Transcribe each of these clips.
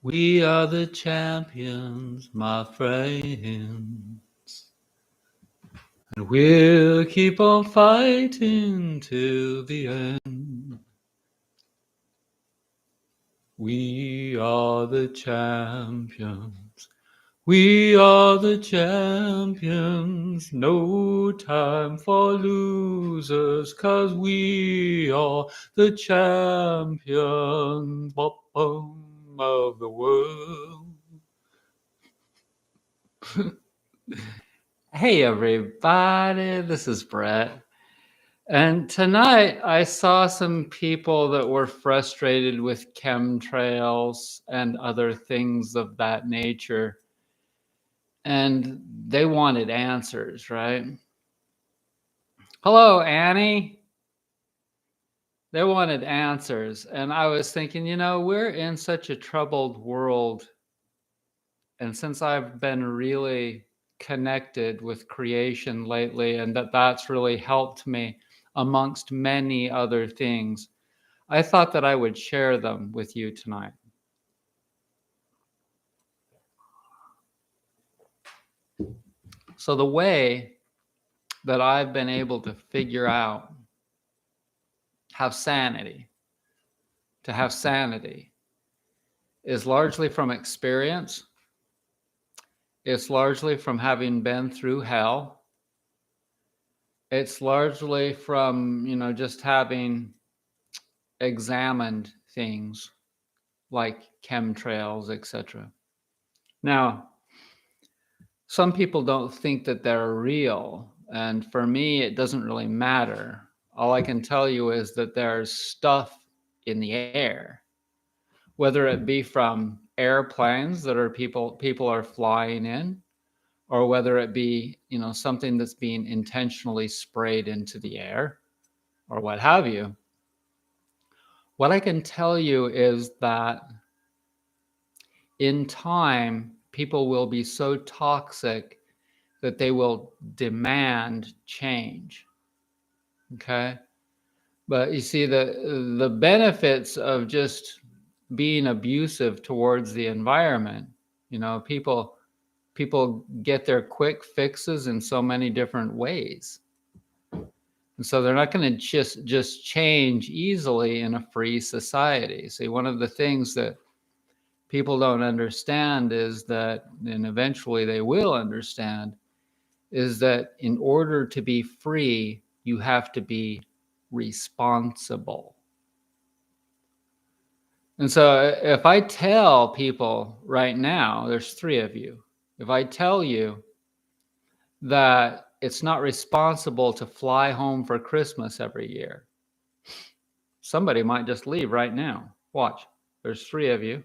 We are the champions, my friends. And we'll keep on fighting till the end. We are the champions. We are the champions. No time for losers, 'cause we are the champions of the world. Hey everybody, this is Brett. And tonight I saw some people that were frustrated with chemtrails and other things of that nature. And they wanted answers, right? Hello, Annie. They wanted answers. And I was thinking, we're in such a troubled world. And since I've been really connected with creation lately, and that's really helped me amongst many other things, I thought that I would share them with you tonight. So the way that I've been able to figure out to have sanity is largely from experience. It's largely from having been through hell. It's largely from, just having examined things like chemtrails, etc. Now, some people don't think that they're real. And for me, it doesn't really matter. All I can tell you is that there's stuff in the air, whether it be from airplanes that are people are flying in, or whether it be, something that's being intentionally sprayed into the air, or what have you. What I can tell you is that in time, people will be so toxic that they will demand change. Okay? But you see, the benefits of just being abusive towards the environment, people get their quick fixes in so many different ways. And so they're not going to just change easily in a free society. See, one of the things that people don't understand is that, and eventually they will understand, is that in order to be free, you have to be responsible. And so if I tell people right now, there's 3 of you, if I tell you that it's not responsible to fly home for Christmas every year, somebody might just leave right now. Watch, there's 3 of you.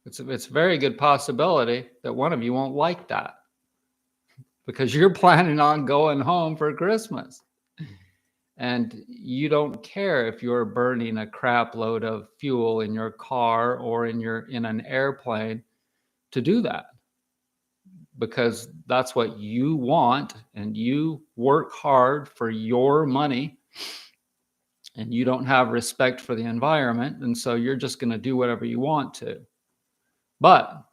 It's a very good possibility that one of you won't like that because you're planning on going home for Christmas. And you don't care if you're burning a crap load of fuel in your car or in an airplane to do that, because that's what you want, and you work hard for your money, and you don't have respect for the environment, and so you're just going to do whatever you want to. But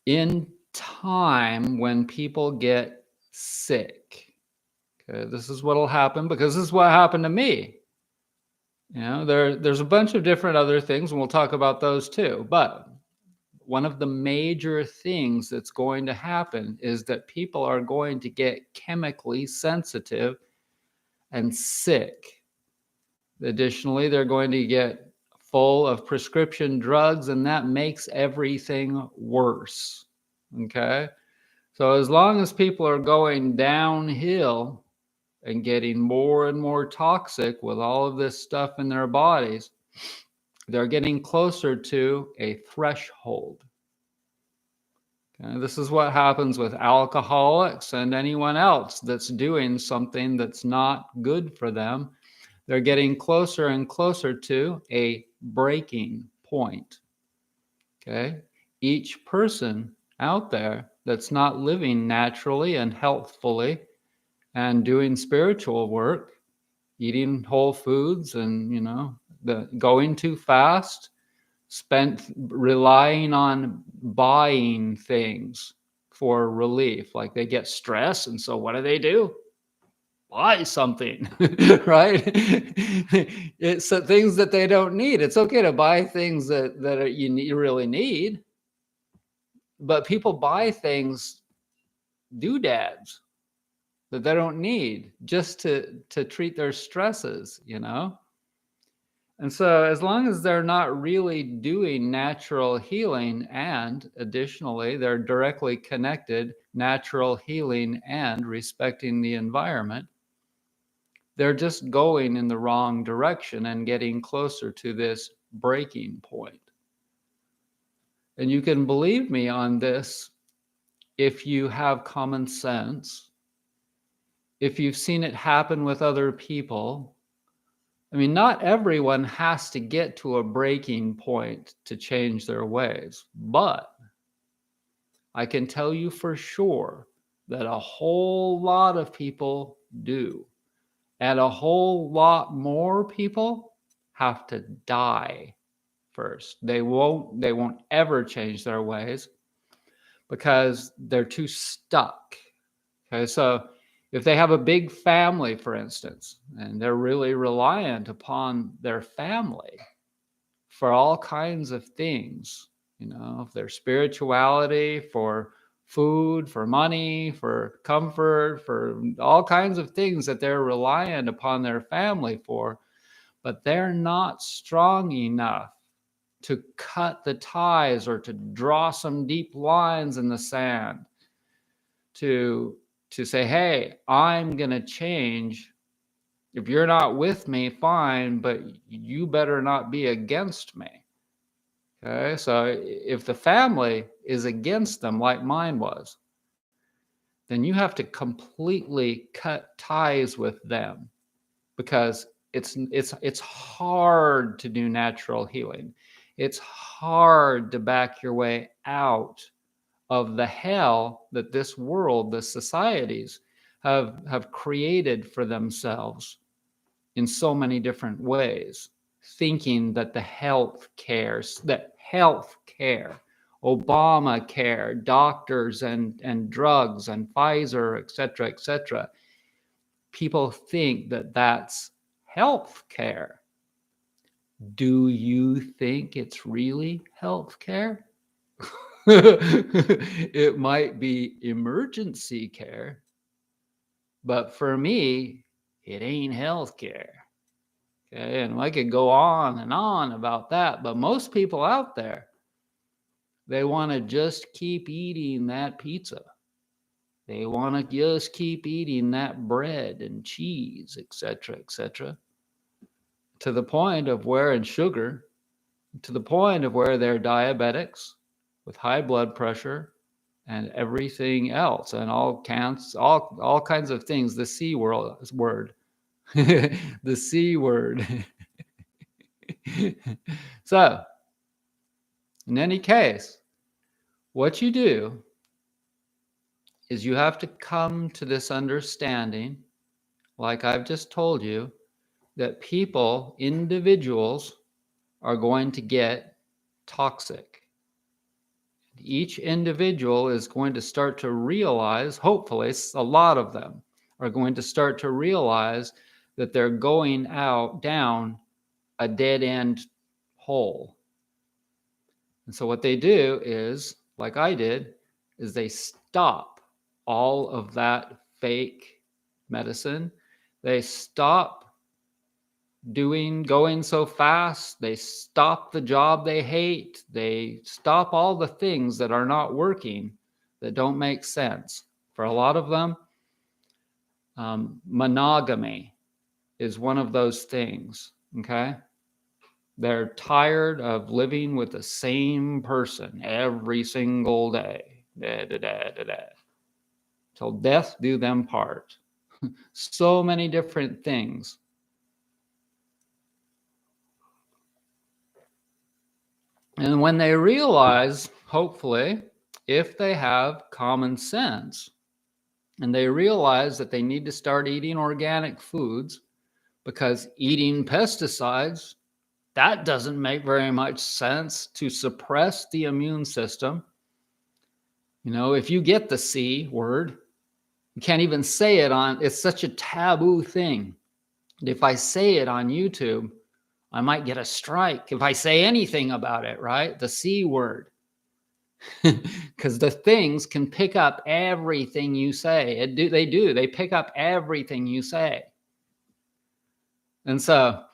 in time, when people get sick, okay, this is what'll happen, because this is what happened to me. There's a bunch of different other things, and we'll talk about those too. But one of the major things that's going to happen is that people are going to get chemically sensitive and sick. Additionally, they're going to get full of prescription drugs, and that makes everything worse. Okay? So as long as people are going downhill and getting more and more toxic with all of this stuff in their bodies, they're getting closer to a threshold. Okay? This is what happens with alcoholics and anyone else that's doing something that's not good for them. They're getting closer and closer to a breaking point. Okay? Each person out there that's not living naturally and healthfully and doing spiritual work, eating whole foods and, going too fast, spent relying on buying things for relief. Like they get stressed, and so what do? Buy something, right? It's things that they don't need. It's okay to buy things that you really need, but people buy things, doodads, that they don't need just to treat their stresses, you know? And so as long as they're not really doing natural healing, and additionally, they're directly connected, natural healing and respecting the environment, they're just going in the wrong direction and getting closer to this breaking point. And you can believe me on this if you have common sense, if you've seen it happen with other people. I mean, not everyone has to get to a breaking point to change their ways, but I can tell you for sure that a whole lot of people do. And a whole lot more people have to die first. They won't ever change their ways because they're too stuck. Okay, so if they have a big family, for instance, and they're really reliant upon their family for all kinds of things, you know, their spirituality, for food, for money, for comfort, for all kinds of things that they're reliant upon their family for, but they're not strong enough to cut the ties or to draw some deep lines in the sand to say, hey, I'm going to change. If you're not with me, fine, but you better not be against me. Okay, so if the family is against them, like mine was, then you have to completely cut ties with them, because it's hard to do natural healing. It's hard to back your way out of the hell that this world, the societies have created for themselves in so many different ways, thinking that health care, Obamacare, doctors and drugs and Pfizer, et cetera, people think that that's health care. Do you think it's really health care? It might be emergency care, but for me, it ain't health care. Okay, and I could go on and on about that, but most people out there, they want to just keep eating that pizza. They want to just keep eating that bread and cheese, etc., to the point of where, and sugar, to the point of where they're diabetics with high blood pressure and everything else, and all kinds of things. The C word, the C word. So, in any case, what you do is you have to come to this understanding, like I've just told you, that people, individuals, are going to get toxic. Each individual is going to start to realize, hopefully, a lot of them are going to start to realize that they're going down a dead end hole. And so what they do is, like I did, is they stop all of that fake medicine. They stop going so fast. They stop the job they hate. They stop all the things that are not working, that don't make sense. For a lot of them, monogamy is one of those things, okay? They're tired of living with the same person every single day. Till death do them part. So many different things. And when they realize, hopefully, if they have common sense, and they realize that they need to start eating organic foods, because eating pesticides That doesn't make very much sense, to suppress the immune system. If you get the C word, you can't even say it it's such a taboo thing. If I say it on YouTube, I might get a strike if I say anything about it, right? The C word. Because the things can pick up everything you say. They pick up everything you say. And so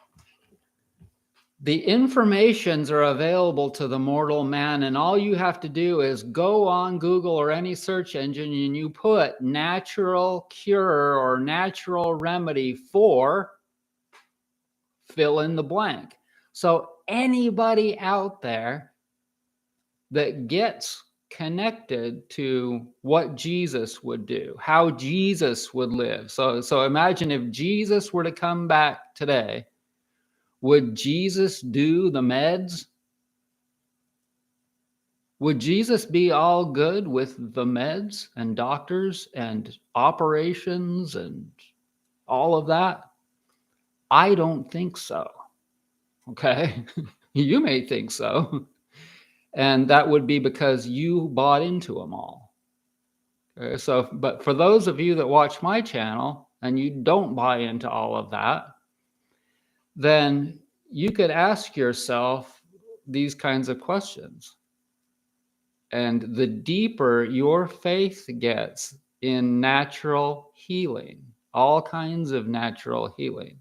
the informations are available to the mortal man, and all you have to do is go on Google or any search engine and you put natural cure or natural remedy for fill in the blank. So anybody out there that gets connected to what Jesus would do, how Jesus would live. So imagine if Jesus were to come back today, would Jesus do the meds? Would Jesus be all good with the meds and doctors and operations and all of that? I don't think so. Okay. You may think so. And that would be because you bought into them all. Okay? So, but for those of you that watch my channel and you don't buy into all of that, then you could ask yourself these kinds of questions. And the deeper your faith gets in natural healing, all kinds of natural healing,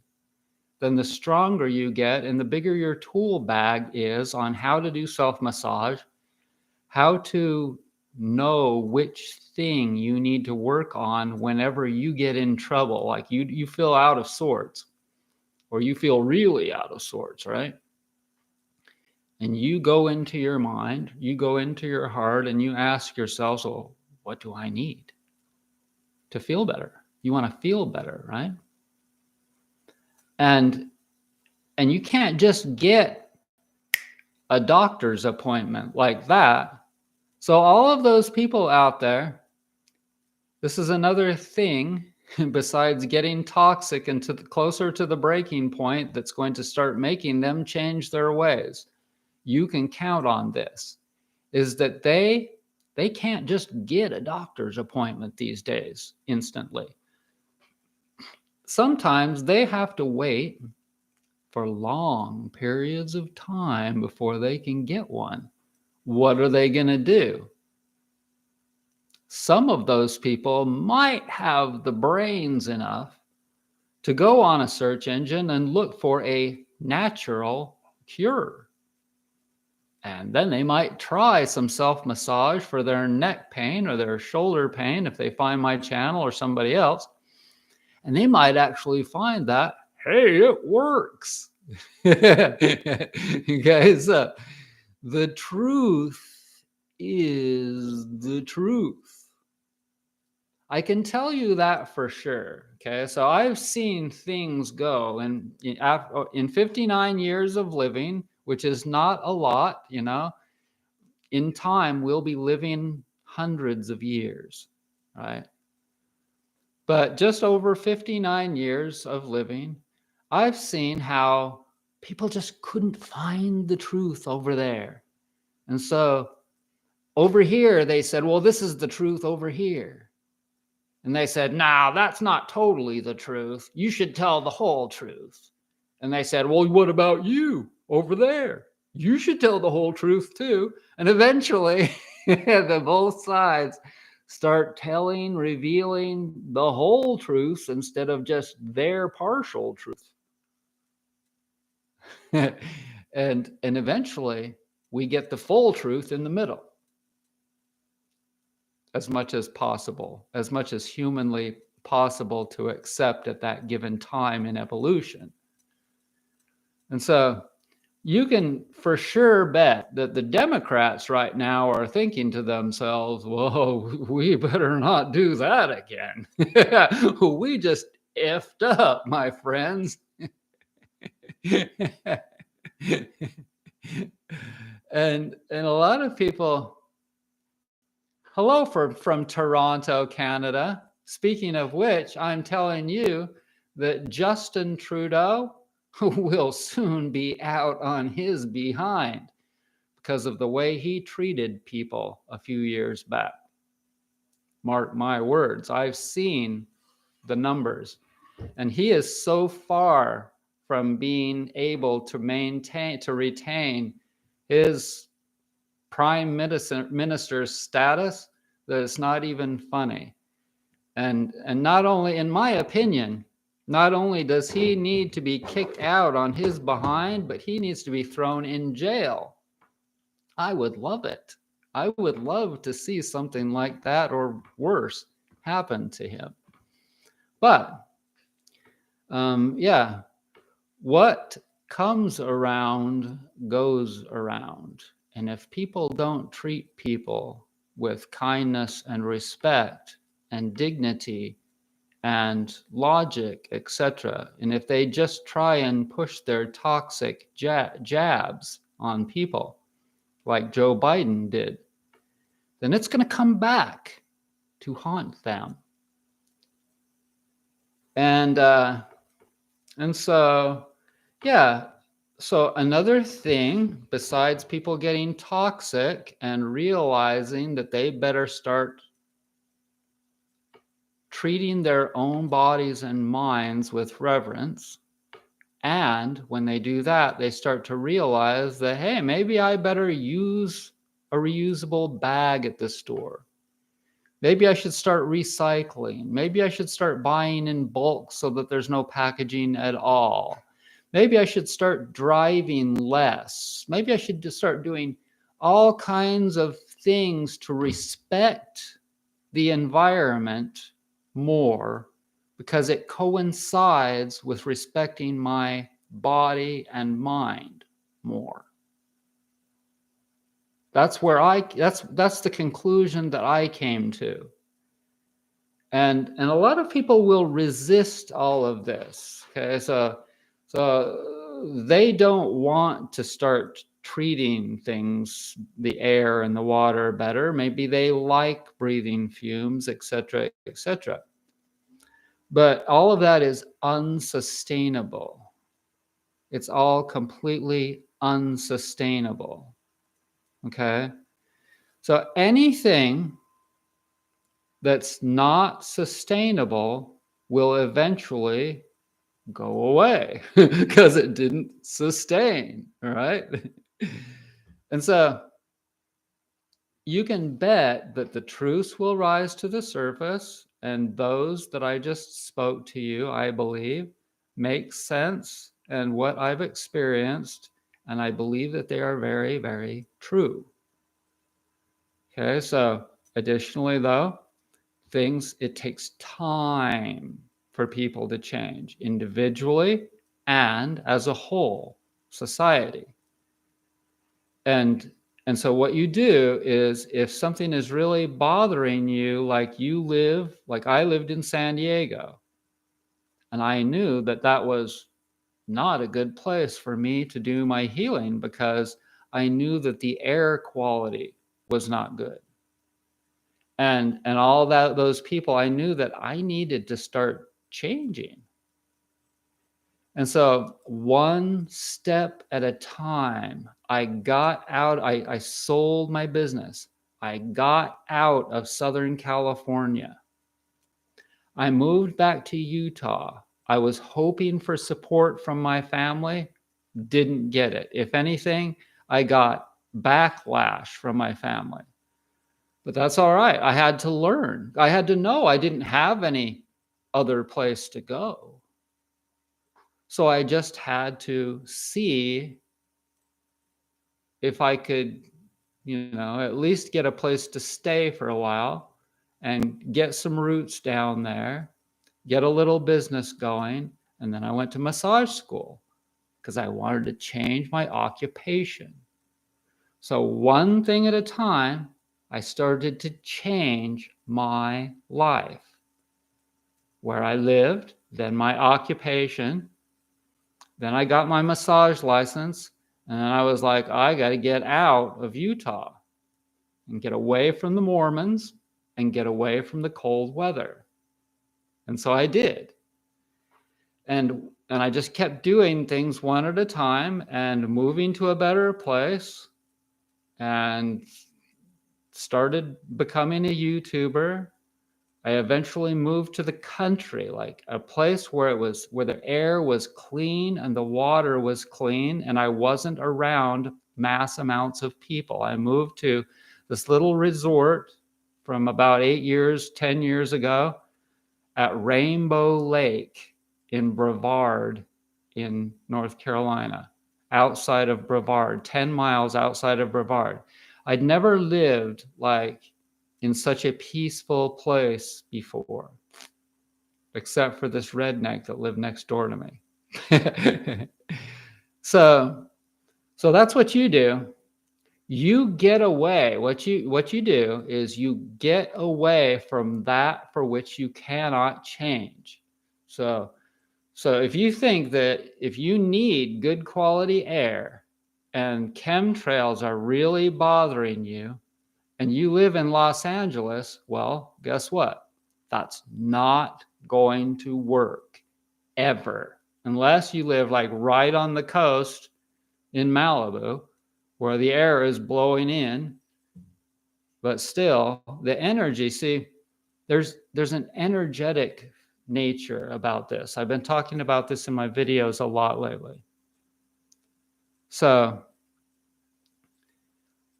then the stronger you get and the bigger your tool bag is on how to do self-massage, how to know which thing you need to work on whenever you get in trouble, like you feel out of sorts, or you feel really out of sorts, right? And you go into your mind, you go into your heart, and you ask yourself, so what do I need to feel better? You want to feel better, right? And you can't just get a doctor's appointment like that. So all of those people out there, this is another thing besides getting toxic and closer to the breaking point that's going to start making them change their ways. You can count on this, is that they can't just get a doctor's appointment these days instantly. Sometimes they have to wait for long periods of time before they can get one. What are they going to do? Some of those people might have the brains enough to go on a search engine and look for a natural cure. And then they might try some self-massage for their neck pain or their shoulder pain if they find my channel or somebody else. And they might actually find that, hey, it works. Okay, so the truth is the truth. I can tell you that for sure. Okay, so I've seen things go, and in 59 years of living, which is not a lot, in time we'll be living hundreds of years, right? But just over 59 years of living, I've seen how people just couldn't find the truth over there. And so over here, they said, well, this is the truth over here. And they said, no, that's not totally the truth. You should tell the whole truth. And they said, well, what about you over there? You should tell the whole truth too. And eventually, the both sides start revealing the whole truth instead of just their partial truth. and eventually, we get the full truth in the middle, as much as possible, as much as humanly possible to accept at that given time in evolution. And so you can for sure bet that the Democrats right now are thinking to themselves, whoa, we better not do that again. We just effed up, my friends. And a lot of people, hello from Toronto, Canada. Speaking of which, I'm telling you that Justin Trudeau will soon be out on his behind because of the way he treated people a few years back. Mark my words, I've seen the numbers, and he is so far from being able to retain his prime minister's status that it's not even funny. And not only, in my opinion, not only does he need to be kicked out on his behind, but he needs to be thrown in jail. I would love it. I would love to see something like that or worse happen to him. But yeah, what comes around goes around. And if people don't treat people with kindness and respect and dignity and logic, etc., and if they just try and push their toxic jabs on people like Joe Biden did, then it's going to come back to haunt them. And so, yeah. So another thing besides people getting toxic and realizing that they better start treating their own bodies and minds with reverence. And when they do that, they start to realize that, hey, maybe I better use a reusable bag at the store. Maybe I should start recycling. Maybe I should start buying in bulk so that there's no packaging at all. Maybe I should start driving less. Maybe I should just start doing all kinds of things to respect the environment more, because it coincides with respecting my body and mind more. That's where that's the conclusion that I came to. And a lot of people will resist all of this. Okay, so they don't want to start treating things, the air and the water, better. Maybe they like breathing fumes, etc., etc. But all of that is unsustainable. It's all completely unsustainable. Okay? So anything that's not sustainable will eventually go away because it didn't sustain, all right? And so you can bet that the truths will rise to the surface, and those that I just spoke to you, I believe, make sense and what I've experienced, and I believe that they are very, very true. Okay, so additionally, though, it takes time for people to change individually and as a whole society. And so what you do is, if something is really bothering you, like I lived in San Diego, and I knew that that was not a good place for me to do my healing, because I knew that the air quality was not good. And all those people, I knew that I needed to start changing. And so one step at a time, I got out, I sold my business. I got out of Southern California. I moved back to Utah. I was hoping for support from my family, didn't get it. If anything, I got backlash from my family. But that's all right. I had to learn. I had to know I didn't have any other place to go. So I just had to see if I could, at least get a place to stay for a while and get some roots down there, get a little business going. And then I went to massage school because I wanted to change my occupation. So one thing at a time, I started to change my life. Where I lived, then my occupation, then I got my massage license, and then I was like, I got to get out of Utah and get away from the Mormons and get away from the cold weather. And so I did. And And I just kept doing things one at a time and moving to a better place and started becoming a YouTuber. I eventually moved to the country, like a place where the air was clean and the water was clean, and I wasn't around mass amounts of people. I moved to this little resort from about 10 years ago at Rainbow Lake in Brevard in North Carolina, outside of Brevard, 10 miles outside of Brevard. I'd never lived like in such a peaceful place before, except for this redneck that lived next door to me. so that's what you do. You get away. What you do is you get away from that for which you cannot change. So if you think that if you need good quality air and chemtrails are really bothering you, and you live in Los Angeles, well, guess what? That's not going to work ever, unless you live like right on the coast in Malibu where the air is blowing in. But still, the energy, see, there's an energetic nature about this. I've been talking about this in my videos a lot lately. So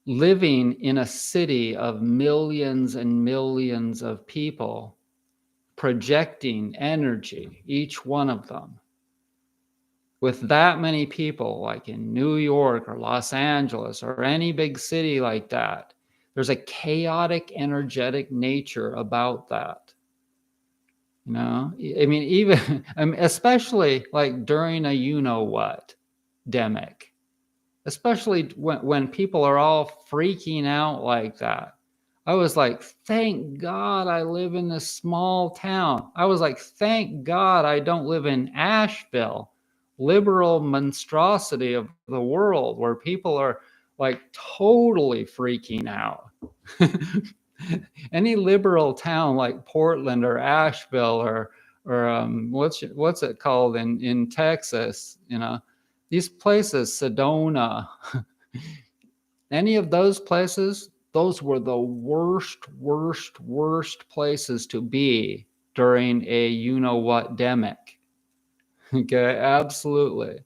living in a city of millions and millions of people projecting energy, each one of them, with that many people, like in New York or Los Angeles or any big city like that, there's a chaotic, energetic nature about that. You know, I mean, even, especially like during a you-know-what demic, especially when people are all freaking out like that. I was like, thank God I live in this small town. I was like, thank God I don't live in Asheville, liberal monstrosity of the world, where people are like totally freaking out. Any liberal town like Portland or Asheville or what's it called in Texas, you know, these places, Sedona, any of those places, those were the worst places to be during a you-know-what demic. Okay, absolutely.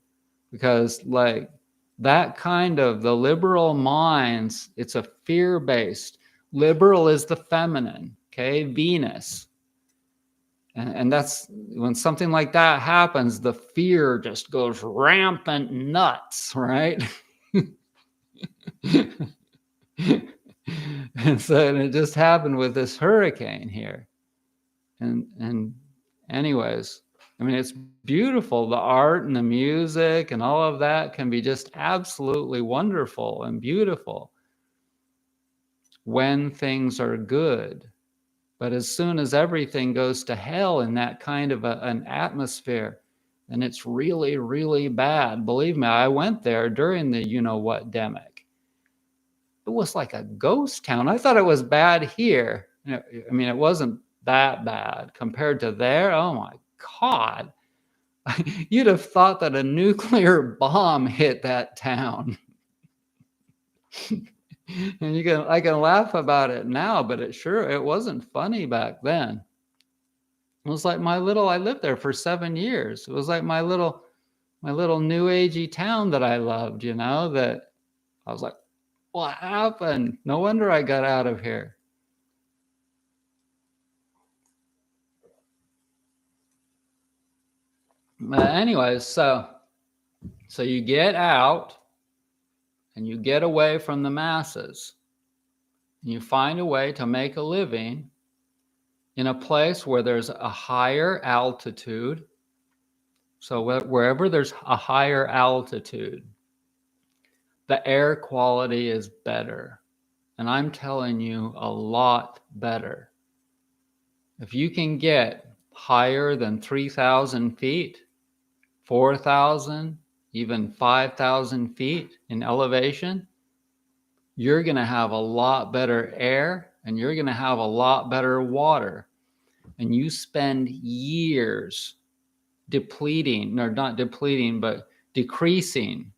Because like that kind of the liberal minds, it's a fear-based. Liberal is the feminine, okay, Venus. And that's when something like that happens, the fear just goes rampant nuts, right? And so it just happened with this hurricane here. And anyways, I mean, it's beautiful. The art and the music and all of that can be just absolutely wonderful and beautiful when things are good. But as soon as everything goes to hell in that kind of an atmosphere, then it's really, really bad. Believe me, I went there during the you-know-what demic. It was like a ghost town. I thought it was bad here. I mean, it wasn't that bad compared to there. Oh my God. You'd have thought that a nuclear bomb hit that town. And I can laugh about it now, but it wasn't funny back then. It was like I lived there for 7 years. It was like my little new agey town that I loved, you know, that I was like, what happened? No wonder I got out of here. But anyways, so you get out and you get away from the masses. And you find a way to make a living in a place where there's a higher altitude. So wherever there's a higher altitude, the air quality is better. And I'm telling you, a lot better. If you can get higher than 3,000 feet, 4,000, even 5,000 feet in elevation, you're going to have a lot better air and you're going to have a lot better water. And you spend years depleting, or not depleting, but decreasing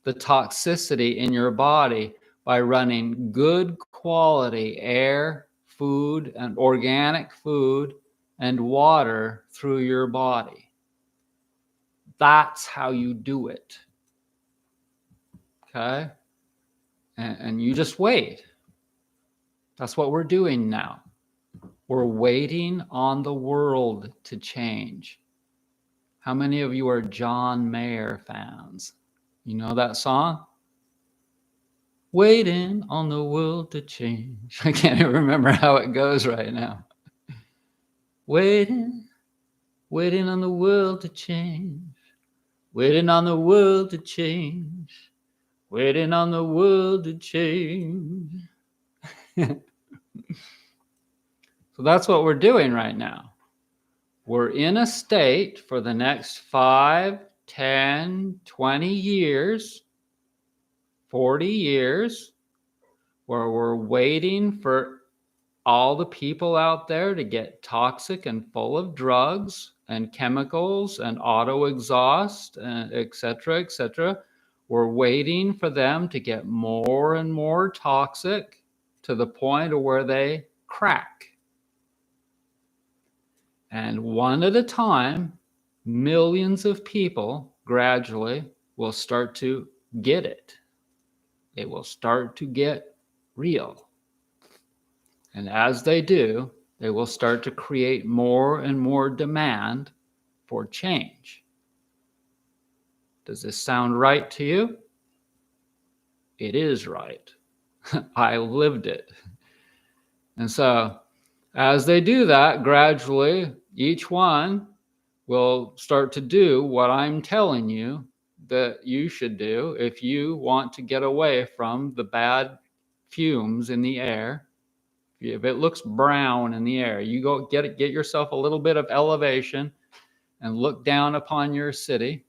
the toxicity in your body by running good quality air, food, and organic food and water through your body. That's how you do it. Okay? And you just wait. That's what we're doing now. We're waiting on the world to change. How many of you are John Mayer fans? You know that song? Waiting on the world to change. I can't even remember how it goes right now. Waiting on the world to change. Waiting on the world to change. Waiting on the world to change. So that's what we're doing right now. We're in a state for the next 5, 10, 20 years, 40 years, where we're waiting for all the people out there to get toxic and full of drugs and chemicals and auto exhaust, et cetera, et cetera. We're waiting for them to get more and more toxic to the point of where they crack. And one at a time, millions of people gradually will start to get it. It will start to get real. And as they do, they will start to create more and more demand for change. Does this sound right to you? It is right. I lived it. And so as they do that, gradually, each one will start to do what I'm telling you that you should do if you want to get away from the bad fumes in the air. If it looks brown in the air, you go get yourself a little bit of elevation and look down upon your city.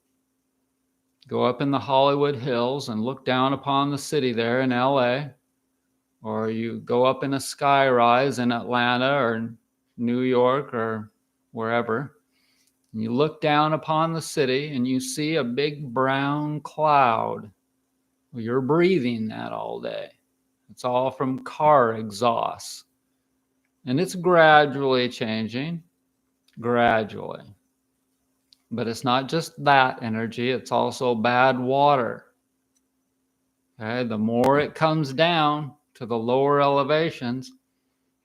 Go up in the Hollywood Hills and look down upon the city there in LA. Or you go up in a skyrise in Atlanta or New York or wherever. And you look down upon the city and you see a big brown cloud. Well, you're breathing that all day. It's all from car exhaust. And it's gradually changing, gradually. But it's not just that energy, it's also bad water. Okay, the more it comes down to the lower elevations,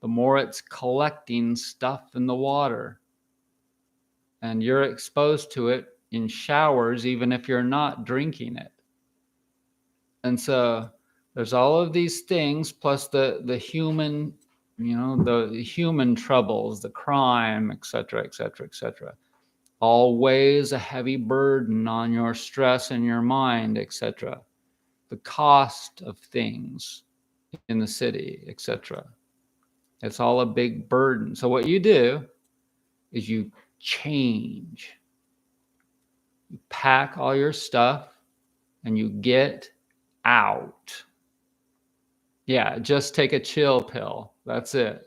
the more it's collecting stuff in the water. And you're exposed to it in showers, even if you're not drinking it. And so there's all of these things, plus the human, the human troubles, the crime, et cetera, et cetera, et cetera. All weighs a heavy burden on your stress and your mind, et cetera. The cost of things in the city, et cetera. It's all a big burden. So what you do is you change. You pack all your stuff and you get out. Yeah, just take a chill pill. That's it.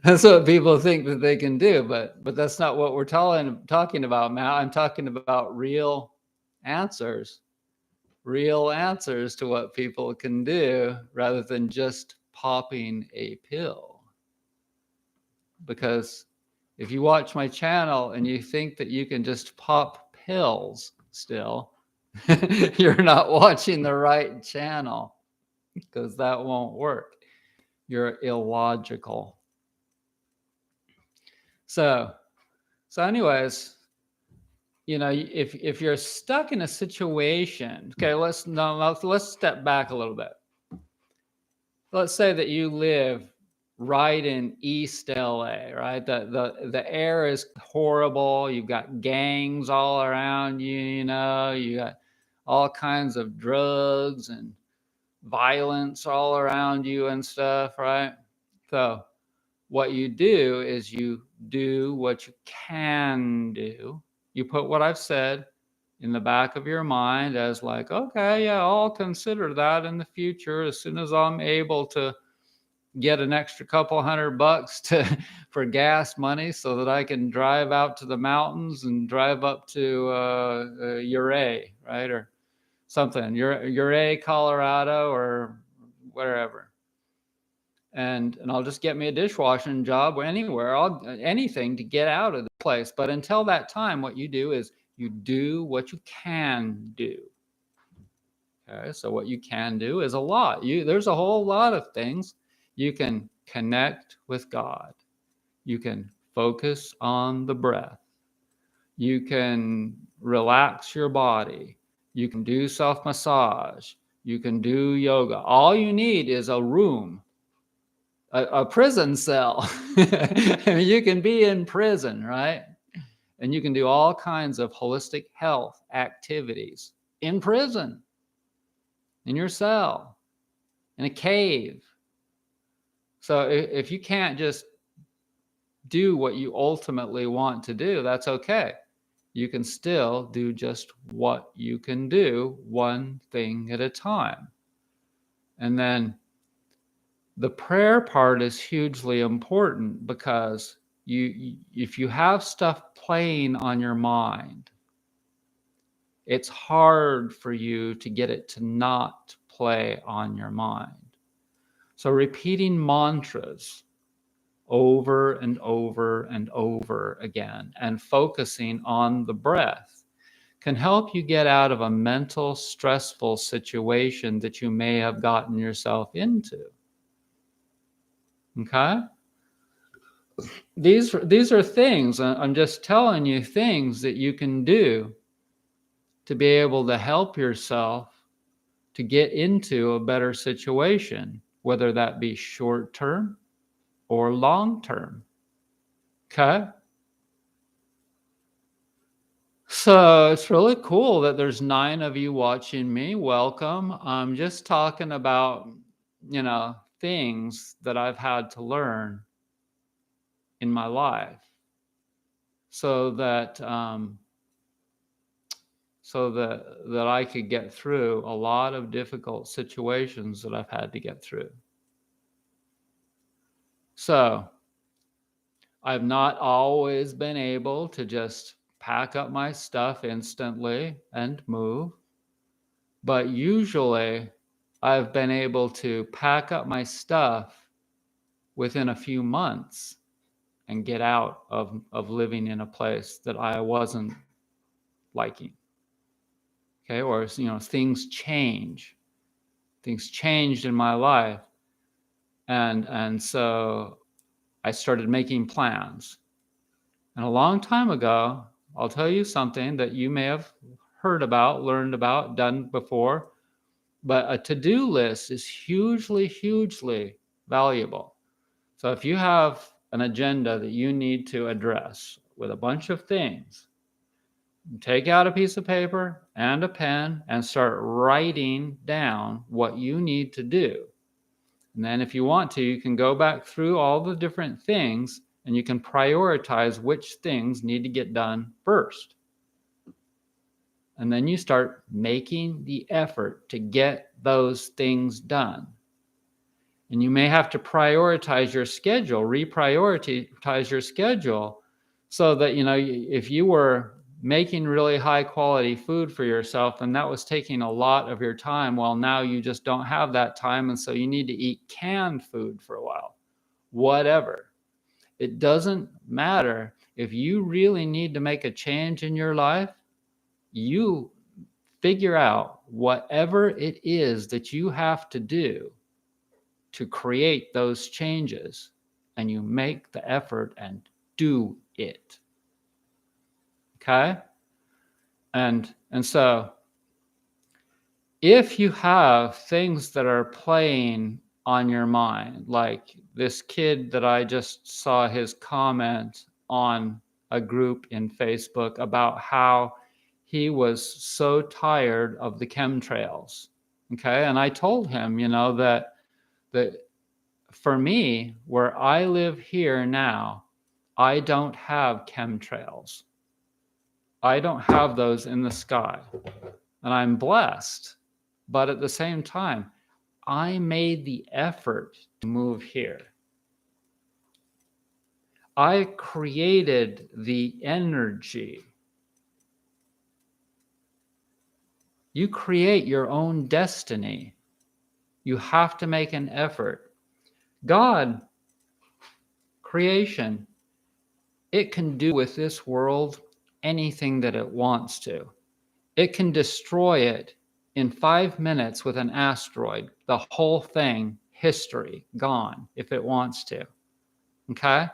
That's what people think that they can do, but that's not what we're talking about, Matt. I'm talking about real answers to what people can do rather than just popping a pill. Because if you watch my channel and you think that you can just pop pills still, you're not watching the right channel, because that won't work. You're illogical. So anyways, if you're stuck in a situation, okay, let's step back a little bit. Let's say that you live right in East LA, right? The air is horrible. You've got gangs all around you, you got all kinds of drugs and violence all around you and stuff, right? So what you do is you do what you can do. You put what I've said in the back of your mind as like, okay, yeah, I'll consider that in the future as soon as I'm able to get an extra couple $100 for gas money so that I can drive out to the mountains and drive up to Ouray, right? Or something, Ouray, Colorado, or wherever. And I'll just get me a dishwashing job anywhere, anything to get out of the place. But until that time, what you do is you do what you can do. Okay, so what you can do is a lot. There's a whole lot of things. You can connect with God. You can focus on the breath. You can relax your body. You can do self-massage. You can do yoga. All you need is a room, a prison cell. You can be in prison, right? And you can do all kinds of holistic health activities in prison, in your cell, in a cave. So if you can't just do what you ultimately want to do, that's okay. You can still do just what you can do, one thing at a time. And then the prayer part is hugely important, because if you have stuff playing on your mind, it's hard for you to get it to not play on your mind. So repeating mantras over and over and over again and focusing on the breath can help you get out of a mental, stressful situation that you may have gotten yourself into. Okay? These are things, I'm just telling you, things that you can do to be able to help yourself to get into a better situation, whether that be short term or long term. Okay? So it's really cool that there's 9 of you watching me. Welcome. I'm just talking about, things that I've had to learn in my life so that I could get through a lot of difficult situations that I've had to get through. So I've not always been able to just pack up my stuff instantly and move, but usually I've been able to pack up my stuff within a few months and get out of living in a place that I wasn't liking. Okay, or things change. Things changed in my life, and so I started making plans. And a long time ago, I'll tell you something that you may have heard about, learned about, done before, but a to-do list is hugely, hugely valuable. So if you have an agenda that you need to address with a bunch of things, take out a piece of paper and a pen and start writing down what you need to do. And then if you want to, you can go back through all the different things and you can prioritize which things need to get done first. And then you start making the effort to get those things done. And you may have to prioritize your schedule, reprioritize your schedule, so that, if you were making really high quality food for yourself and that was taking a lot of your time, well, now you just don't have that time. And so you need to eat canned food for a while, whatever. It doesn't matter. If you really need to make a change in your life, you figure out whatever it is that you have to do to create those changes, and you make the effort and do it. Okay? And so if you have things that are playing on your mind, like this kid that I just saw his comment on a group in Facebook about how he was so tired of the chemtrails. Okay? And I told him, that for me, where I live here now, I don't have chemtrails. I don't have those in the sky. And I'm blessed. But at the same time, I made the effort to move here. I created the energy. You create your own destiny. You have to make an effort. God, creation, it can do with this world anything that it wants to. It can destroy it in 5 minutes with an asteroid. The whole thing, history, gone, if it wants to. Okay?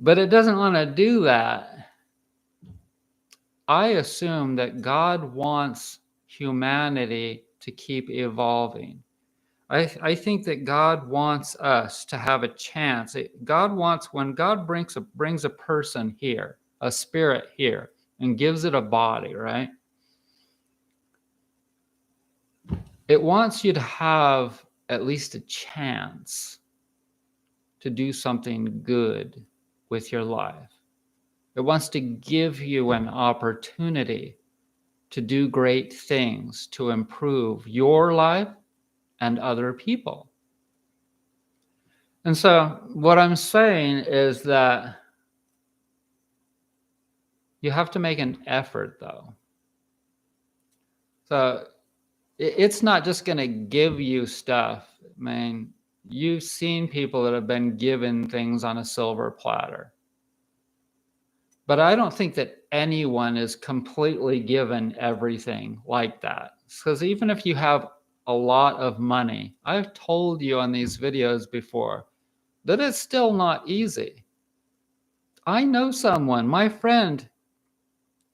But it doesn't want to do that. I assume that God wants humanity to keep evolving. I think that God wants us to have a chance. God wants, when God brings a person here, a spirit here, and gives it a body, right? It wants you to have at least a chance to do something good with your life. It wants to give you an opportunity to do great things to improve your life and other people. And so what I'm saying is that you have to make an effort, though. So it's not just going to give you stuff. I mean, you've seen people that have been given things on a silver platter. But I don't think that anyone is completely given everything like that. Because even if you have a lot of money, I've told you on these videos before that it's still not easy. I know someone, my friend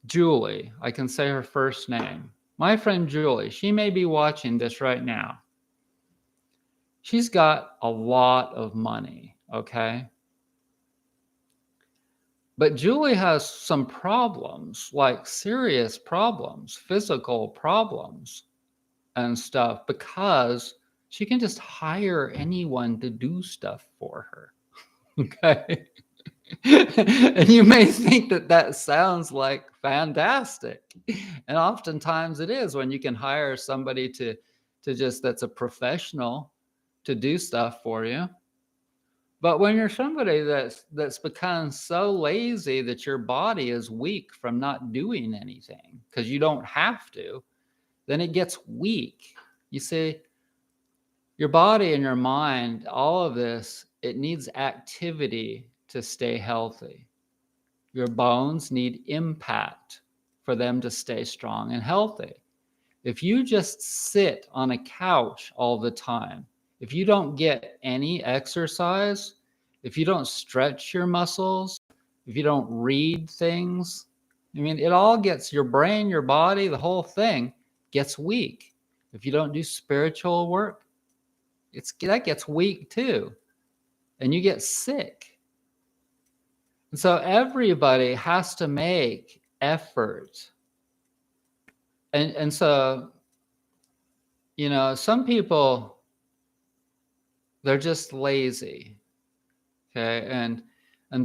Julie, I can say her first name. My friend Julie, she may be watching this right now. She's got a lot of money, okay? But Julie has some problems, like serious problems, physical problems and stuff, because she can just hire anyone to do stuff for her. Okay. And you may think that that sounds like fantastic. And oftentimes it is when you can hire somebody to just, that's a professional, to do stuff for you. But when you're somebody that's become so lazy that your body is weak from not doing anything because you don't have to, then it gets weak. You see, your body and your mind, all of this, it needs activity to stay healthy. Your bones need impact for them to stay strong and healthy. If you just sit on a couch all the time, if you don't get any exercise, if you don't stretch your muscles, if you don't read things, I mean, it all gets, your brain, your body, the whole thing gets weak. If you don't do spiritual work, that gets weak too. And you get sick. And so everybody has to make effort. And so, you know, some people, they're just lazy. Okay. And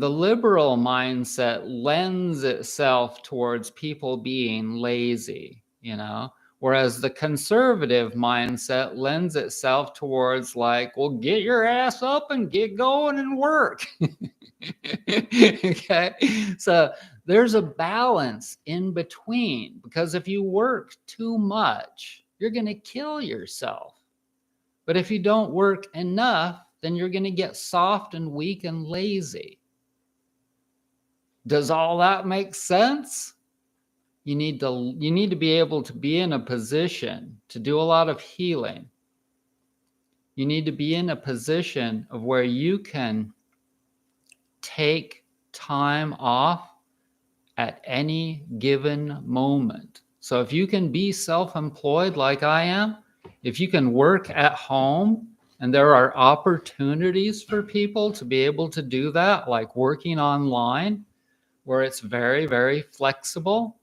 the liberal mindset lends itself towards people being lazy, you know, whereas the conservative mindset lends itself towards, like, well, get your ass up and get going and work. Okay. So there's a balance in between, because if you work too much, you're going to kill yourself. But if you don't work enough, then you're going to get soft and weak and lazy. Does all that make sense? You need to be able to be in a position to do a lot of healing. You need to be in a position of where you can take time off at any given moment. So if you can be self-employed like I am, if you can work at home, and there are opportunities for people to be able to do that, like working online, where it's very, very flexible,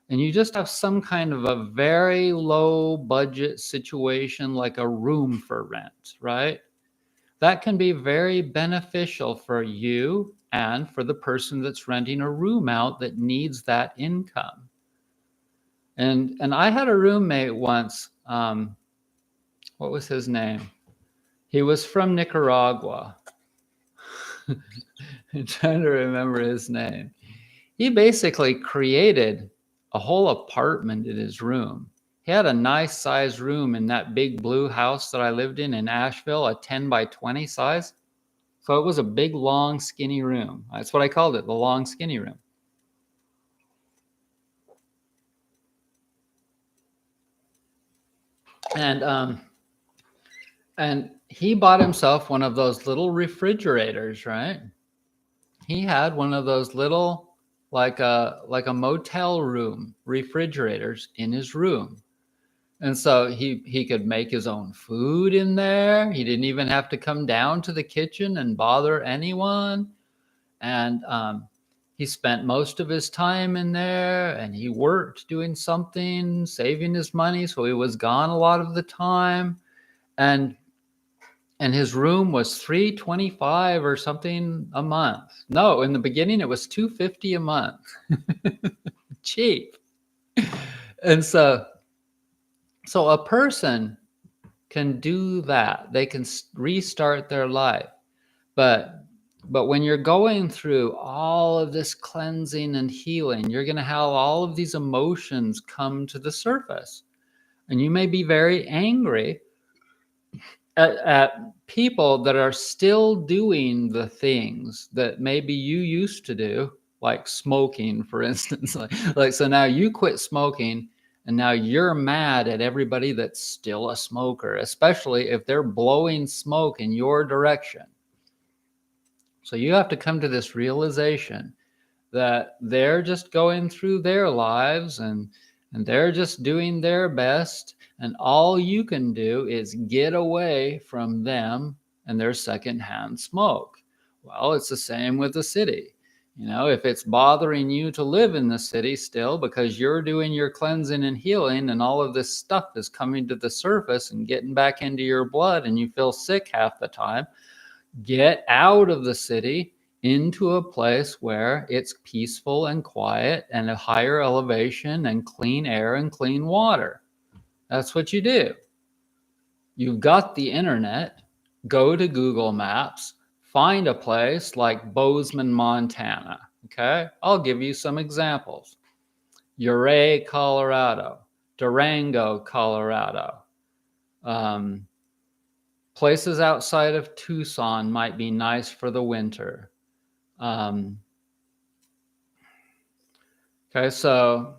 and you just have some kind of a very low budget situation, like a room for rent, right? That can be very beneficial for you and for the person that's renting a room out that needs that income. And I had a roommate once. What was his name? He was from Nicaragua. I'm trying to remember his name. He basically created a whole apartment in his room. He had a nice size room in that big blue house that I lived in Asheville, a 10 by 20 size. So it was a big, long, skinny room. That's what I called it, the long, skinny room. And he bought himself one of those little refrigerators, right? He had one of those little, like a motel room refrigerators in his room. And so he could make his own food in there. He didn't even have to come down to the kitchen and bother anyone. And he spent most of his time in there, and he worked doing something, saving his money, so he was gone a lot of the time. And his room was $325 or something a month. No, in the beginning it was $250 a month. Cheap. And so a person can do that. They can restart their life. But when you're going through all of this cleansing and healing, you're going to have all of these emotions come to the surface. And you may be very angry at people that are still doing the things that maybe you used to do, like smoking, for instance. like so now you quit smoking, and now you're mad at everybody that's still a smoker, especially if they're blowing smoke in your direction. So you have to come to this realization that they're just going through their lives, and they're just doing their best, and all you can do is get away from them and their secondhand smoke. Well, it's the same with the city. You know, if it's bothering you to live in the city still because you're doing your cleansing and healing, and all of this stuff is coming to the surface and getting back into your blood, and you feel sick half the time, get out of the city into a place where it's peaceful and quiet and a higher elevation and clean air and clean water. That's what you do. You've got the internet. Go to Google Maps, find a place like Bozeman, Montana. Okay, I'll give you some examples. Ouray, Colorado, Durango, Colorado. Places outside of Tucson might be nice for the winter. Okay, so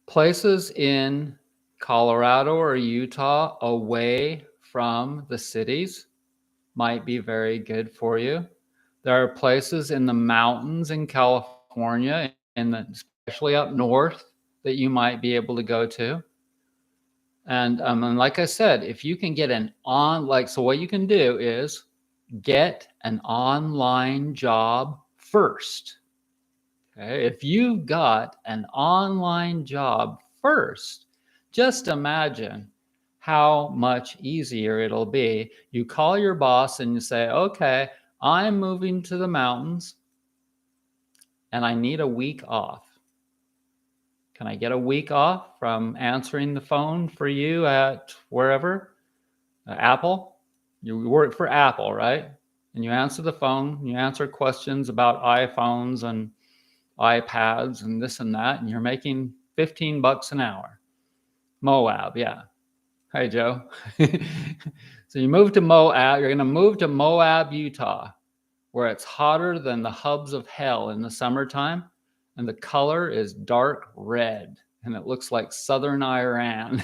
places in Colorado or Utah away from the cities might be very good for you. There are places in the mountains in California, and especially up north, that you might be able to go to. And like I said, if you can get so what you can do is get an online job first. Okay? If you've got an online job first, just imagine how much easier it'll be. You call your boss and you say, okay, I'm moving to the mountains and I need a week off. Can I get a week off from answering the phone for you at wherever? Apple? You work for Apple, right? And you answer the phone, you answer questions about iPhones and iPads and this and that, and you're making $15 an hour. Moab, yeah. Hi, Joe. So you move to Moab, you're going to move to Moab, Utah, where it's hotter than the hubs of hell in the summertime, and the color is dark red, and it looks like southern Iran.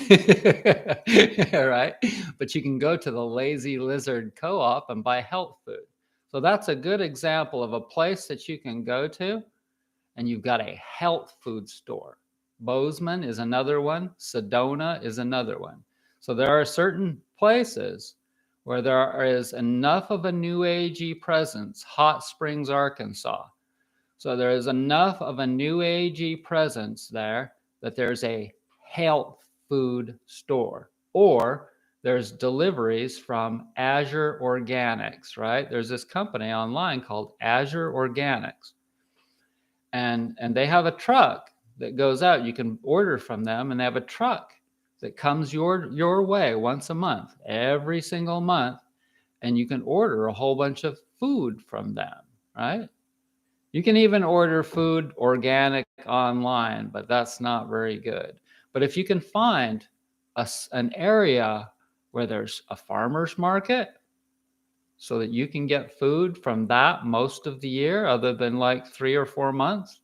Right? But you can go to the Lazy Lizard Co-op and buy health food. So that's a good example of a place that you can go to, and you've got a health food store. Bozeman is another one. Sedona is another one. So there are certain places where there is enough of a new agey presence. Hot Springs, Arkansas. So there is enough of a new agey presence there that there's a health food store, or there's deliveries from Azure Organics, right? There's this company online called Azure Organics. And they have a truck that goes out. You can order from them, and they have a truck that comes your way once a month, every single month, and you can order a whole bunch of food from them, right? You can even order food organic online, but that's not very good. But if you can find an area where there's a farmer's market so that you can get food from that most of the year, other than like 3 or 4 months,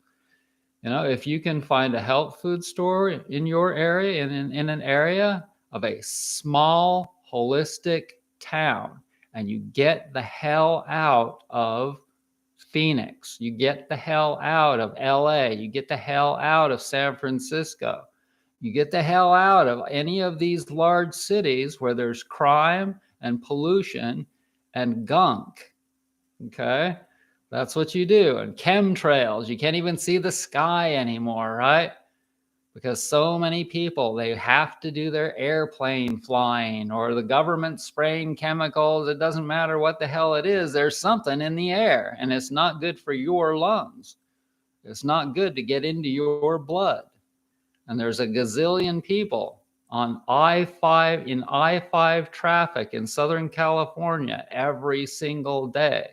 if you can find a health food store in your area, in an area of a small holistic town, and you get the hell out of Phoenix, you get the hell out of LA, you get the hell out of San Francisco, you get the hell out of any of these large cities where there's crime and pollution and gunk, okay? That's what you do. And chemtrails, you can't even see the sky anymore, right? Because so many people, they have to do their airplane flying, or the government spraying chemicals. It doesn't matter what the hell it is. There's something in the air, and it's not good for your lungs. It's not good to get into your blood. And there's a gazillion people on I-5, in I-5 traffic in Southern California every single day.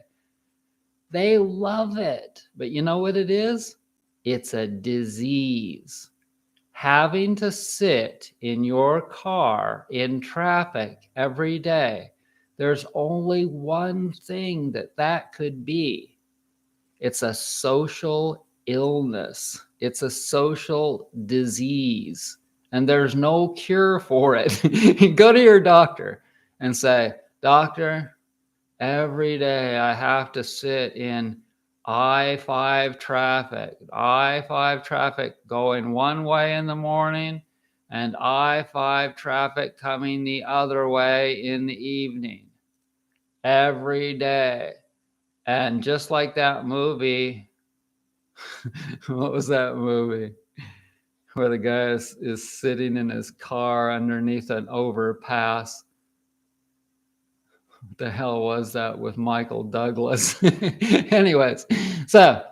They love it. But you know what it is? It's a disease. Having to sit in your car in traffic every day, there's only one thing that could be. It's a social illness. It's a social disease. And there's no cure for it. Go to your doctor and say, "Doctor, every day I have to sit in I-5 traffic going one way in the morning and I-5 traffic coming the other way in the evening every day." And just like that movie, what was that movie? Where the guy is sitting in his car underneath an overpass. What the hell was that with Michael Douglas? So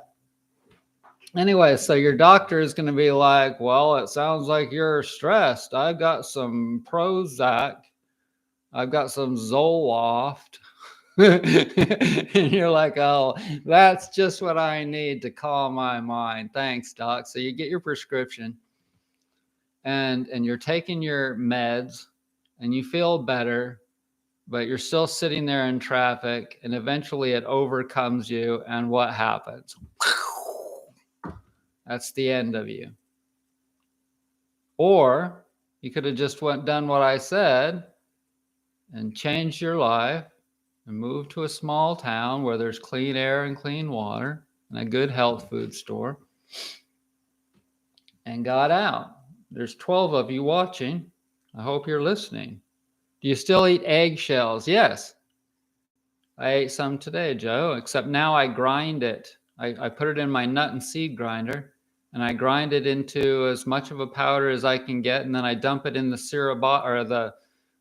your doctor is going to be like, "Well, it sounds like you're stressed. I've got some Prozac. I've got some Zoloft." And you're like, "Oh, that's just what I need to calm my mind. Thanks, doc." So you get your prescription and you're taking your meds and you feel better, but you're still sitting there in traffic, and eventually it overcomes you, and what happens? That's the end of you. Or you could have just done what I said and changed your life and moved to a small town where there's clean air and clean water and a good health food store and got out. There's 12 of you watching. I hope you're listening. Do you still eat eggshells? Yes. I ate some today, Joe, except now I grind it. I put it in my nut and seed grinder, and I grind it into as much of a powder as I can get, and then I dump it in the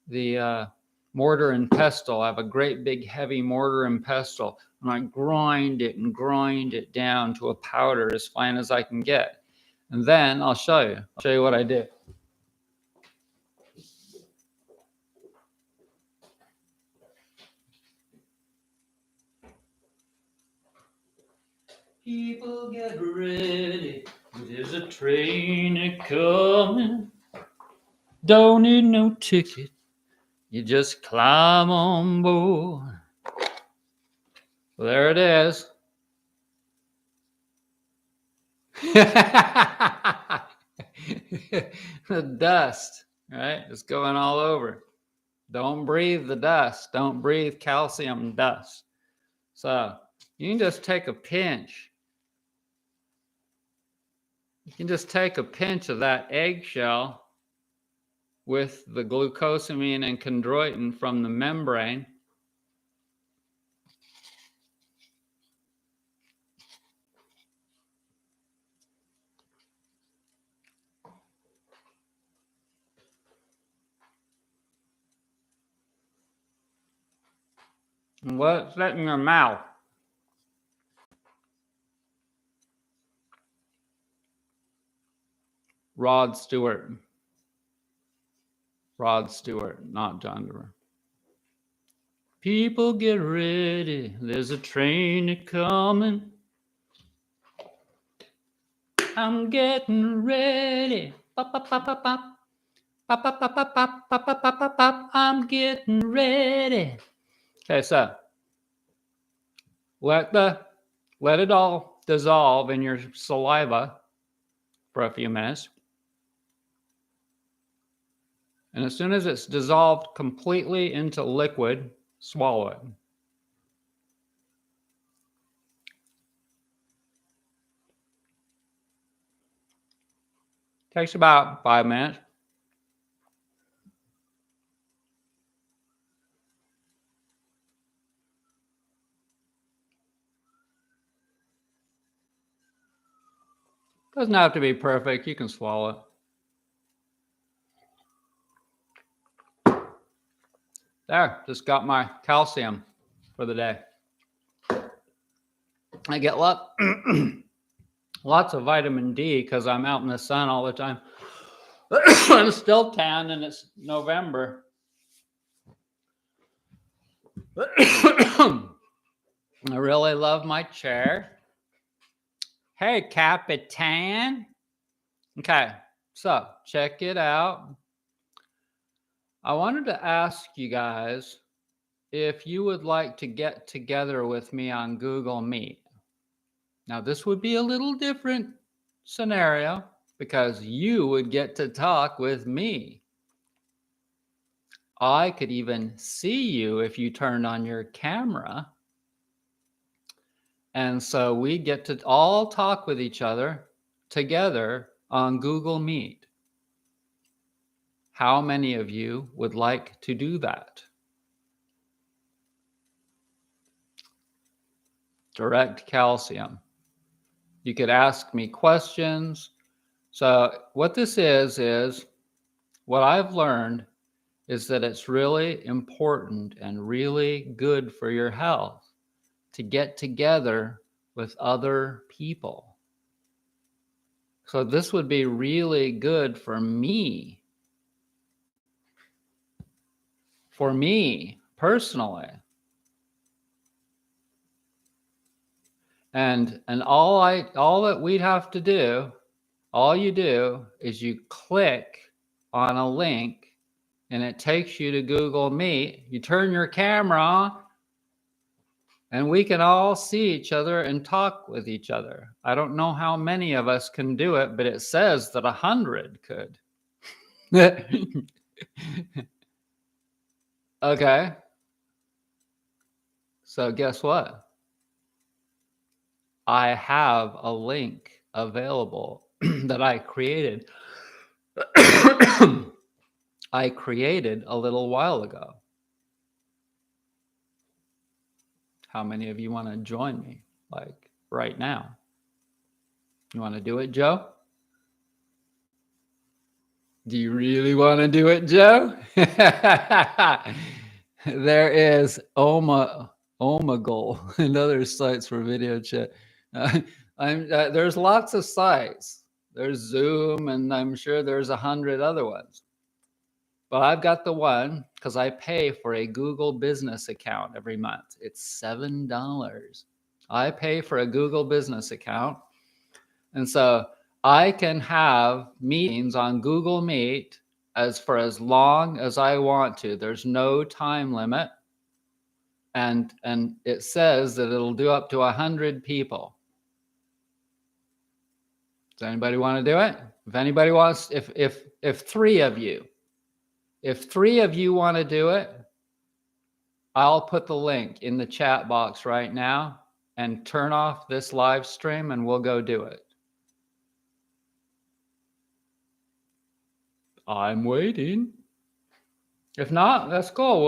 the mortar and pestle. I have a great big heavy mortar and pestle, and I grind it down to a powder as fine as I can get. And then I'll show you what I do. People get ready, there's a train a-coming. Don't need no ticket, you just climb on board. Well, there it is. The dust, right? It's going all over. Don't breathe the dust. Don't breathe calcium dust. So you can just take a pinch. You can just take a pinch of that eggshell with the glucosamine and chondroitin from the membrane. And what's that in your mouth? Rod Stewart. Rod Stewart, not John Denver. People get ready. There's a train coming. I'm getting ready. Pop, pop, pop, pop, pop. Pop, pop, pop, pop, pop, pop, pop, pop, pop, pop. I'm getting ready. Okay, so let it all dissolve in your saliva for a few minutes. And as soon as it's dissolved completely into liquid, swallow it. Takes about 5 minutes. Doesn't have to be perfect. You can swallow it. There, just got my calcium for the day. I get lots of vitamin D because I'm out in the sun all the time. I'm still tan and it's November. I really love my chair. Hey, Capitan. Okay, so check it out. I wanted to ask you guys if you would like to get together with me on Google Meet. Now, this would be a little different scenario because you would get to talk with me. I could even see you if you turned on your camera. And so we get to all talk with each other together on Google Meet. How many of you would like to do that? Direct calcium. You could ask me questions. So what this is what I've learned is that it's really important and really good for your health to get together with other people. So this would be really good for me personally. And all that we'd have to do, all you do is you click on a link and it takes you to Google Meet. You turn your camera on and we can all see each other and talk with each other. I don't know how many of us can do it, but it says that 100 could. Okay. So guess what? I have a link available that I created. I created a little while ago. How many of you want to join me, like right now? You want to do it, Joe? Do you really want to do it, Joe? There is Omegle and other sites for video chat. There's lots of sites. There's Zoom, and I'm sure there's 100 other ones. But I've got the one because I pay for a Google Business account every month. It's $7. I pay for a Google Business account. And so I can have meetings on Google Meet for as long as I want to. There's no time limit. And it says that it'll do up to 100 people. Does anybody want to do it? If anybody wants, if 3 of you want to do it, I'll put the link in the chat box right now and turn off this live stream and we'll go do it. I'm waiting. If not, that's cool.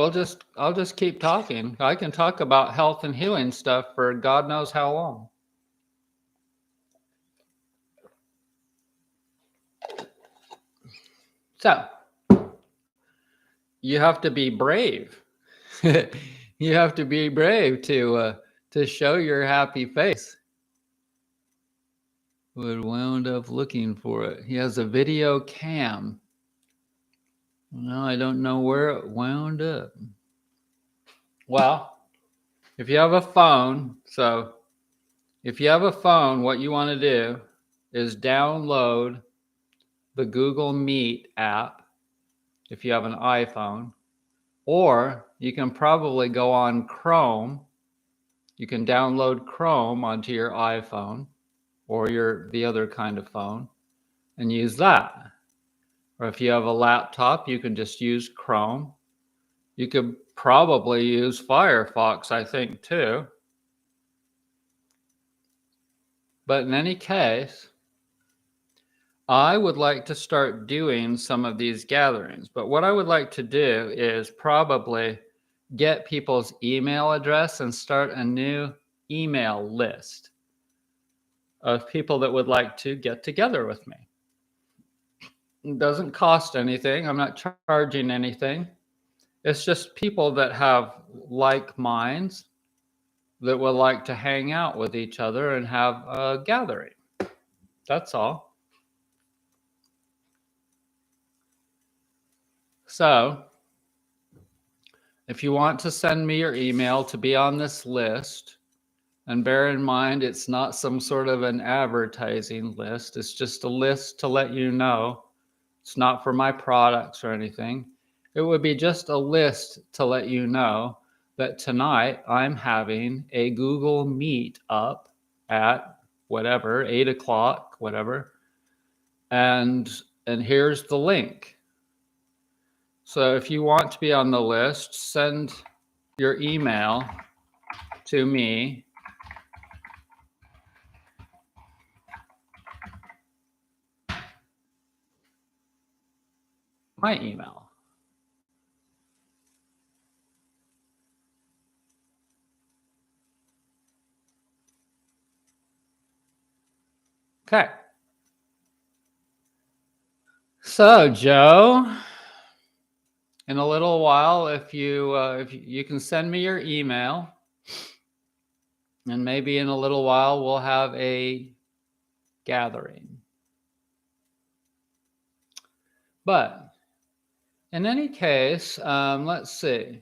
I'll just keep talking. I can talk about health and healing stuff for God knows how long. So, you have to be brave. You have to be brave to show your happy face. Would wound up looking for it. He has a video cam. Well, I don't know where it wound up. Well, if you have a phone, what you want to do is download the Google Meet app if you have an iPhone, or you can probably go on Chrome. You can download Chrome onto your iPhone or the other kind of phone and use that. Or if you have a laptop, you can just use Chrome. You could probably use Firefox, I think, too. But in any case, I would like to start doing some of these gatherings. But what I would like to do is probably get people's email address and start a new email list of people that would like to get together with me. It doesn't cost anything. I'm not charging anything. It's just people that have like minds that would like to hang out with each other and have a gathering. That's all. So, if you want to send me your email to be on this list, and bear in mind, it's not some sort of an advertising list. It's just a list to let you know. It's not for my products or anything. It would be just a list to let you know that tonight I'm having a Google Meet up at whatever, 8 o'clock, whatever. And here's the link. So if you want to be on the list, send your email to me. My email. Okay. So, Joe, in a little while, if you can send me your email, and maybe in a little while we'll have a gathering. But in any case, let's see.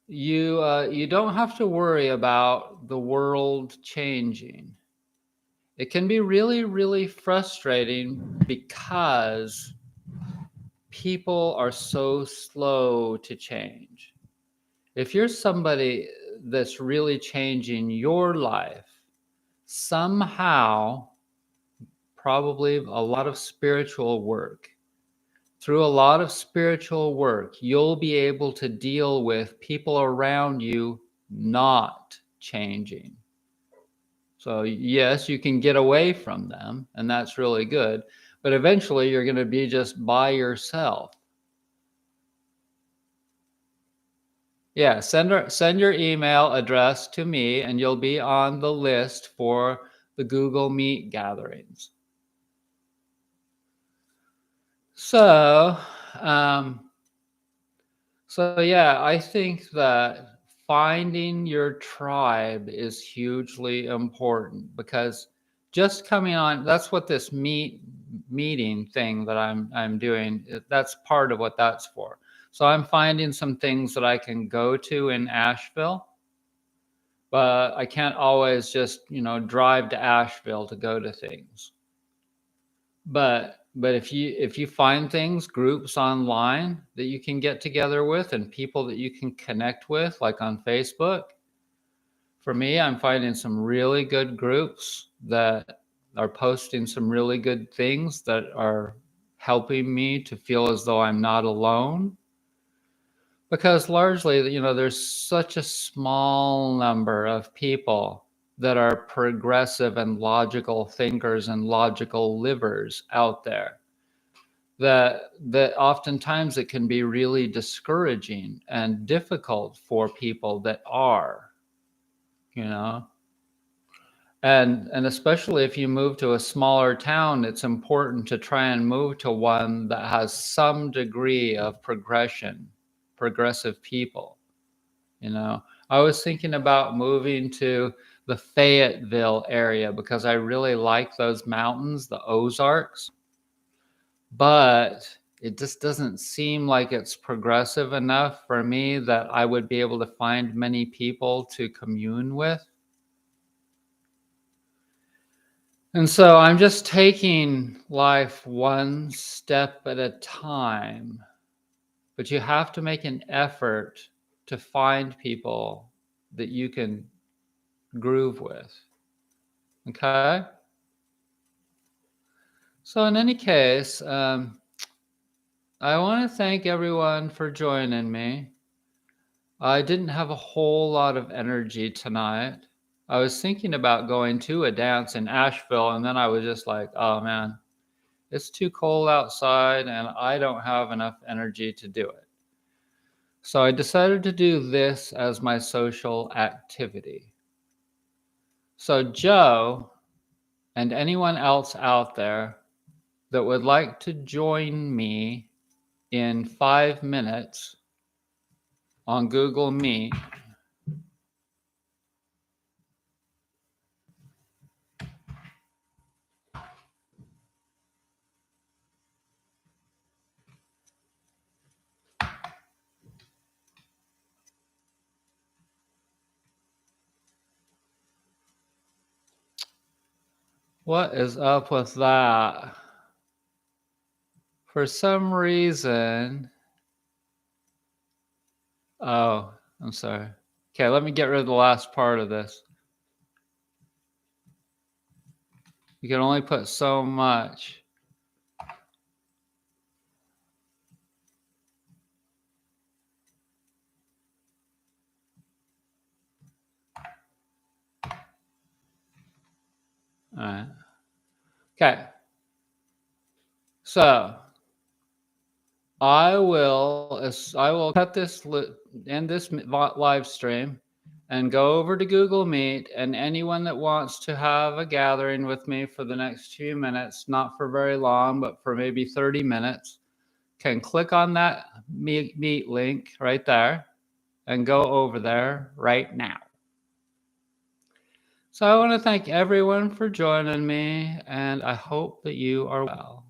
You don't have to worry about the world changing. It can be really, really frustrating because people are so slow to change. If you're somebody that's really changing your life, somehow, probably a lot of spiritual work, through a lot of spiritual work, you'll be able to deal with people around you not changing. So yes, you can get away from them, and that's really good. But eventually you're going to be just by yourself. Yeah, send your email address to me, and you'll be on the list for the Google Meet gatherings. So, yeah, I think that finding your tribe is hugely important, because just coming on, that's what this meeting thing that I'm doing, that's part of what that's for. So I'm finding some things that I can go to in Asheville, but I can't always just, drive to Asheville to go to things. But if you find things, groups online that you can get together with and people that you can connect with, like on Facebook, for me, I'm finding some really good groups that are posting some really good things that are helping me to feel as though I'm not alone. Because largely, there's such a small number of people that are progressive and logical thinkers and logical livers out there, that oftentimes it can be really discouraging and difficult for people that are, and especially if you move to a smaller town, it's important to try and move to one that has some degree of progressive people. I was thinking about moving to the Fayetteville area because I really like those mountains, the Ozarks. But it just doesn't seem like it's progressive enough for me that I would be able to find many people to commune with. And so I'm just taking life one step at a time. But you have to make an effort to find people that you can groove with. Okay? So, in any case, I want to thank everyone for joining me. I didn't have a whole lot of energy tonight. I was thinking about going to a dance in Asheville, and then I was just like, oh man, it's too cold outside, and I don't have enough energy to do it. So I decided to do this as my social activity. So, Joe, and anyone else out there that would like to join me in 5 minutes on Google Meet, what is up with that? For some reason, oh, I'm sorry. Okay, let me get rid of the last part of this. You can only put so much. All right. Okay. So I will cut this end this live stream and go over to Google Meet, and anyone that wants to have a gathering with me for the next few minutes, not for very long, but for maybe 30 minutes, can click on that meet link right there and go over there right now. So I want to thank everyone for joining me, and I hope that you are well.